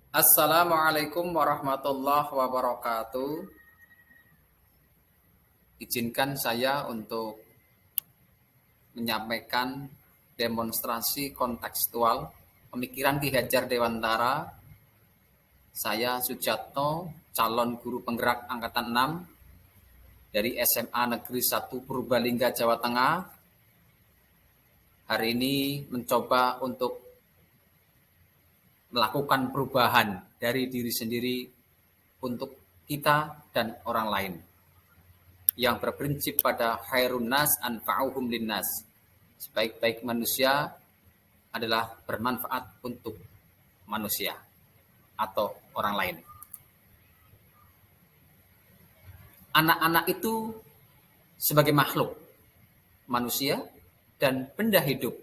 Assalamualaikum warahmatullahi wabarakatuh. Izinkan saya untuk menyampaikan demonstrasi kontekstual pemikiran Ki Hajar Dewantara. Saya Sujatno, calon guru penggerak Angkatan 6 dari SMA Negeri 1 Purbalingga, Jawa Tengah. Hari ini mencoba untuk melakukan perubahan dari diri sendiri untuk kita dan orang lain, yang berprinsip pada khairun nas anfa'uhum linnas. Sebaik-baik manusia adalah bermanfaat untuk manusia atau orang lain. Anak-anak itu sebagai makhluk manusia dan benda hidup,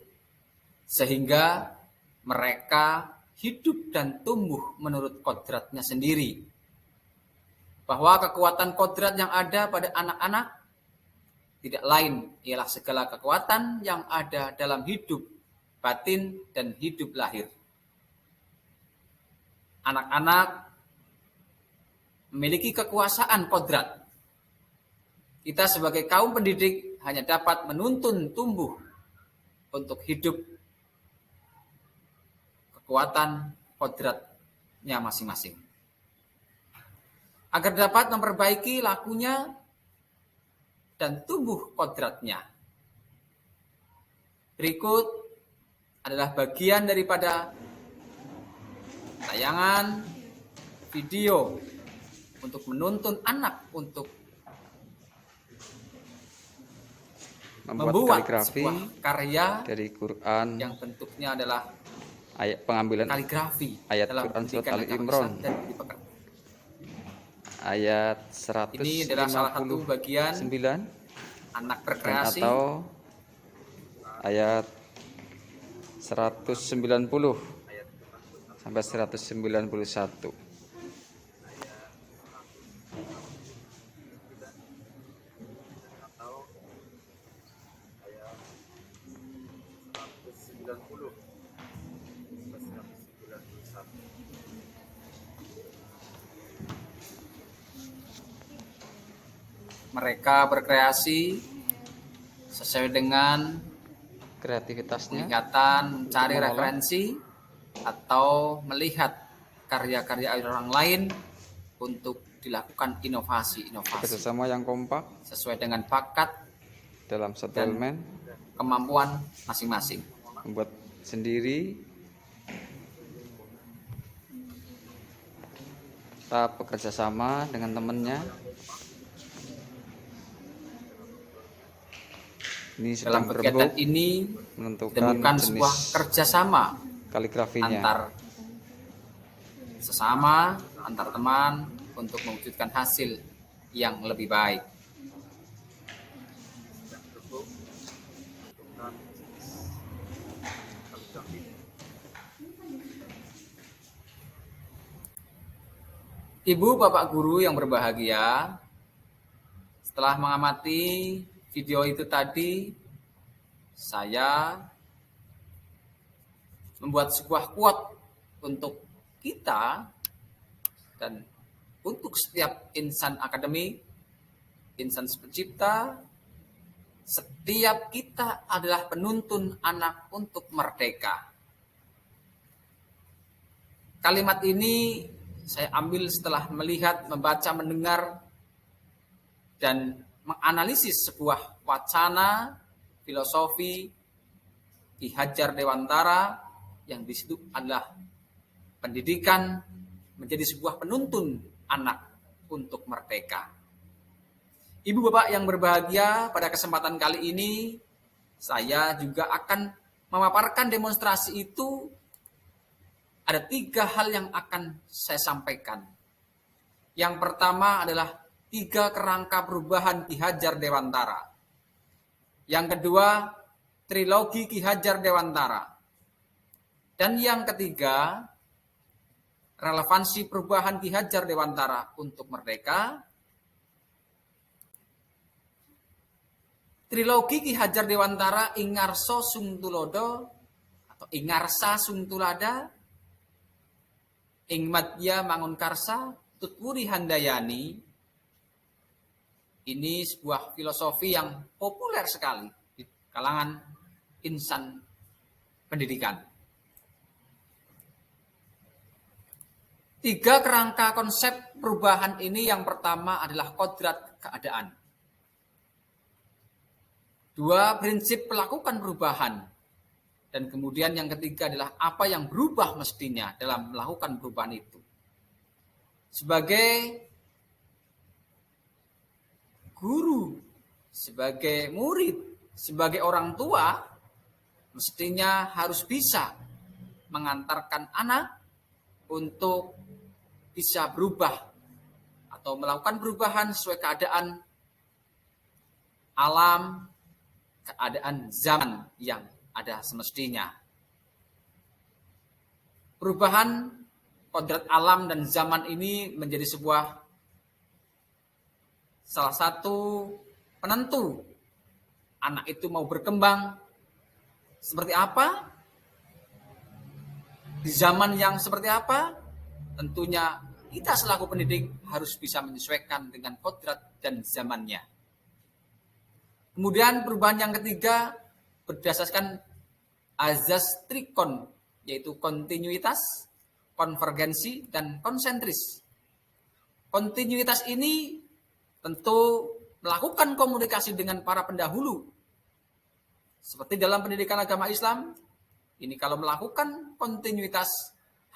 sehingga mereka hidup dan tumbuh menurut kodratnya sendiri. Bahwa kekuatan kodrat yang ada pada anak-anak tidak lain ialah segala kekuatan yang ada dalam hidup batin dan hidup lahir. Anak-anak memiliki kekuasaan kodrat. Kita sebagai kaum pendidik hanya dapat menuntun tumbuh untuk hidup kekuatan kodratnya masing-masing, agar dapat memperbaiki lakunya dan tumbuh kodratnya. Berikut adalah bagian daripada tayangan video untuk menuntun anak untuk membuat sebuah karya dari Quran yang bentuknya adalah ayat pengambilan kaligrafi ayat dalam Quran surat pendidikan Ali agama Imran Islam dan dipegang. ayat Ini adalah salah satu bagian 159 anak berkreasi atau ayat 190 sampai 191. mereka berkreasi sesuai dengan Kreativitasnya peningkatan, mencari mengolah referensi atau melihat karya-karya orang lain untuk dilakukan inovasi-inovasi kerjasama yang kompak sesuai dengan bakat dalam satu dan elemen, kemampuan masing-masing. membuat sendiri, kita bekerja sama dengan temannya. Ini Dalam sedang kegiatan berembuk ini menentukan ditemukan jenis sebuah kerjasama kaligrafinya. antar sesama, antar teman untuk mewujudkan hasil yang lebih baik. Ibu, Bapak guru yang berbahagia, setelah mengamati video itu tadi, saya membuat sebuah quote untuk kita dan untuk setiap insan akademik, insan pencipta. Setiap kita adalah penuntun anak untuk merdeka. Kalimat ini saya ambil setelah melihat, membaca, mendengar, dan menganalisis sebuah wacana filosofi Ki Hajar Dewantara yang di situ adalah pendidikan menjadi sebuah penuntun anak untuk merdeka. Ibu bapak yang berbahagia, pada kesempatan kali ini saya juga akan memaparkan demonstrasi itu. Ada 3 hal yang akan saya sampaikan. Yang pertama adalah 3 kerangka perubahan Ki Hajar Dewantara. Yang kedua, trilogi Ki Hajar Dewantara. Dan yang ketiga, relevansi perubahan Ki Hajar Dewantara untuk merdeka. Trilogi Ki Hajar Dewantara Ingarso Sung Tulodo atau Ingarsa Sung Tulada ing madya mangun karsa tutwuri handayani. Ini sebuah filosofi yang populer sekali di kalangan insan pendidikan. 3 kerangka konsep perubahan ini, yang pertama adalah kodrat keadaan. 2 prinsip melakukan perubahan. Dan kemudian yang ketiga adalah apa yang berubah mestinya dalam melakukan perubahan itu. Sebagai guru, sebagai murid, sebagai orang tua, mestinya harus bisa mengantarkan anak untuk bisa berubah atau melakukan perubahan sesuai keadaan alam, keadaan zaman yang ada semestinya. Perubahan kodrat alam dan zaman ini menjadi sebuah salah satu penentu anak itu mau berkembang seperti apa, di zaman yang seperti apa. Tentunya kita selaku pendidik harus bisa menyesuaikan dengan kodrat dan zamannya. Kemudian perubahan yang ketiga berdasarkan azas trikon, yaitu kontinuitas, konvergensi, dan konsentris. Kontinuitas ini tentu melakukan komunikasi dengan para pendahulu. Seperti dalam pendidikan agama Islam, ini kalau melakukan kontinuitas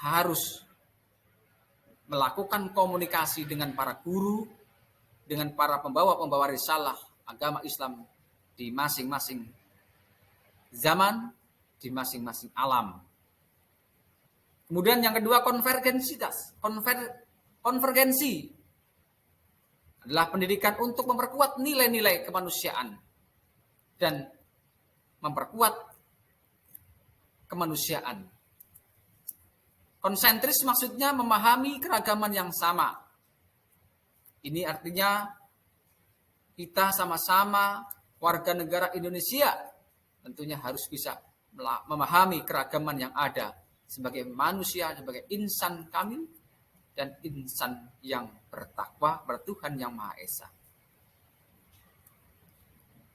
harus melakukan komunikasi dengan para guru, dengan para pembawa-pembawa risalah agama Islam di masing-masing zaman, di masing-masing alam. Kemudian yang kedua konvergensitas. Konvergensi adalah pendidikan untuk memperkuat nilai-nilai kemanusiaan dan memperkuat kemanusiaan. Konsentris maksudnya memahami keragaman yang sama. Ini artinya kita sama-sama warga negara Indonesia tentunya harus bisa memahami keragaman yang ada sebagai manusia, sebagai insan kamil dan insan yang bertakwa bertuhan yang Maha Esa.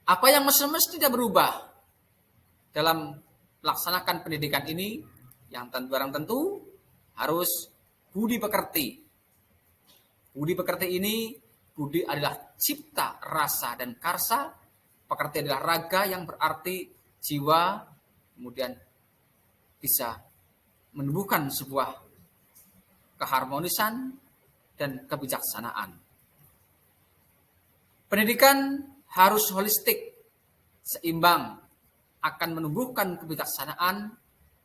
Apa yang mestinya berubah dalam melaksanakan pendidikan ini? Yang barang tentu harus budi pekerti. Budi pekerti ini, budi adalah cipta, rasa, dan karsa. Pekerti adalah raga yang berarti jiwa, kemudian bisa menumbuhkan sebuah keharmonisan dan kebijaksanaan. Pendidikan harus holistik, seimbang, akan menumbuhkan kebijaksanaan,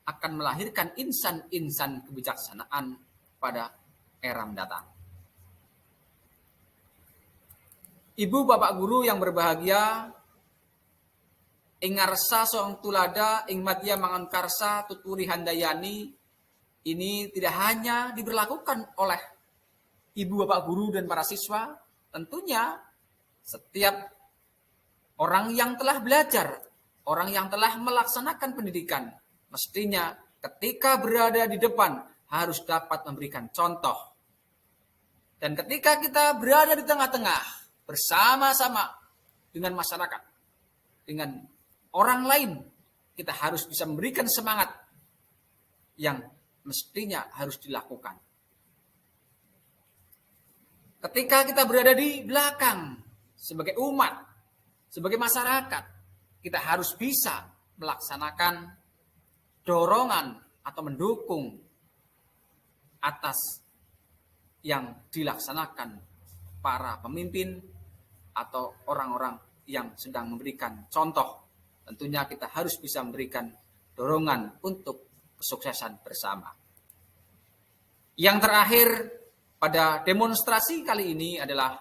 akan melahirkan insan-insan kebijaksanaan pada era mendatang. Ibu bapak guru yang berbahagia, ing ngarsa soang tulada, ing madya mangan karsa tuturi handayani, ini tidak hanya diberlakukan oleh ibu bapak guru dan para siswa, tentunya setiap orang yang telah belajar, orang yang telah melaksanakan pendidikan, mestinya ketika berada di depan harus dapat memberikan contoh. Dan ketika kita berada di tengah-tengah bersama-sama dengan masyarakat, dengan orang lain, kita harus bisa memberikan semangat yang mestinya harus dilakukan. Ketika kita berada di belakang sebagai umat, sebagai masyarakat, kita harus bisa melaksanakan dorongan atau mendukung atas yang dilaksanakan para pemimpin atau orang-orang yang sedang memberikan contoh. Tentunya kita harus bisa memberikan dorongan untuk kesuksesan bersama. Yang terakhir pada demonstrasi kali ini adalah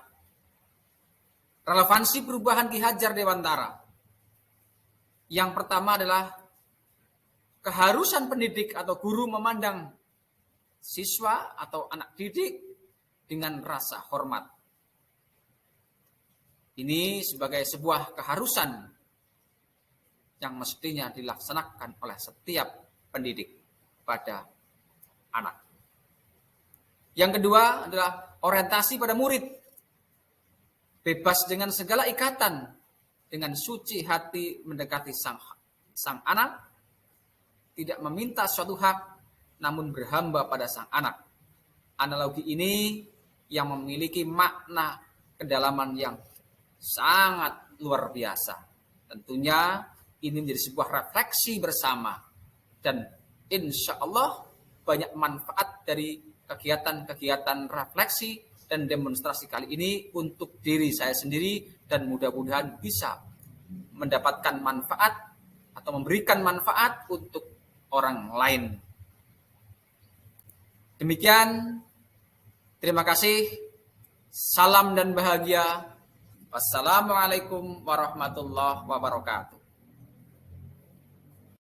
relevansi perubahan Ki Hajar Dewantara. Yang pertama adalah keharusan pendidik atau guru memandang siswa atau anak didik dengan rasa hormat. Ini sebagai sebuah keharusan yang mestinya dilaksanakan oleh setiap pendidik pada anak. Yang kedua adalah orientasi pada murid. Bebas dengan segala ikatan, dengan suci hati mendekati sang anak, tidak meminta suatu hak, namun berhamba pada sang anak. Analogi ini yang memiliki makna kedalaman yang sangat luar biasa. Tentunya ini menjadi sebuah refleksi bersama. Dan insya Allah banyak manfaat dari kegiatan-kegiatan refleksi dan demonstrasi kali ini untuk diri saya sendiri, dan mudah-mudahan bisa mendapatkan manfaat atau memberikan manfaat untuk orang lain. Demikian, terima kasih. Salam dan bahagia. Wassalamualaikum warahmatullahi wabarakatuh.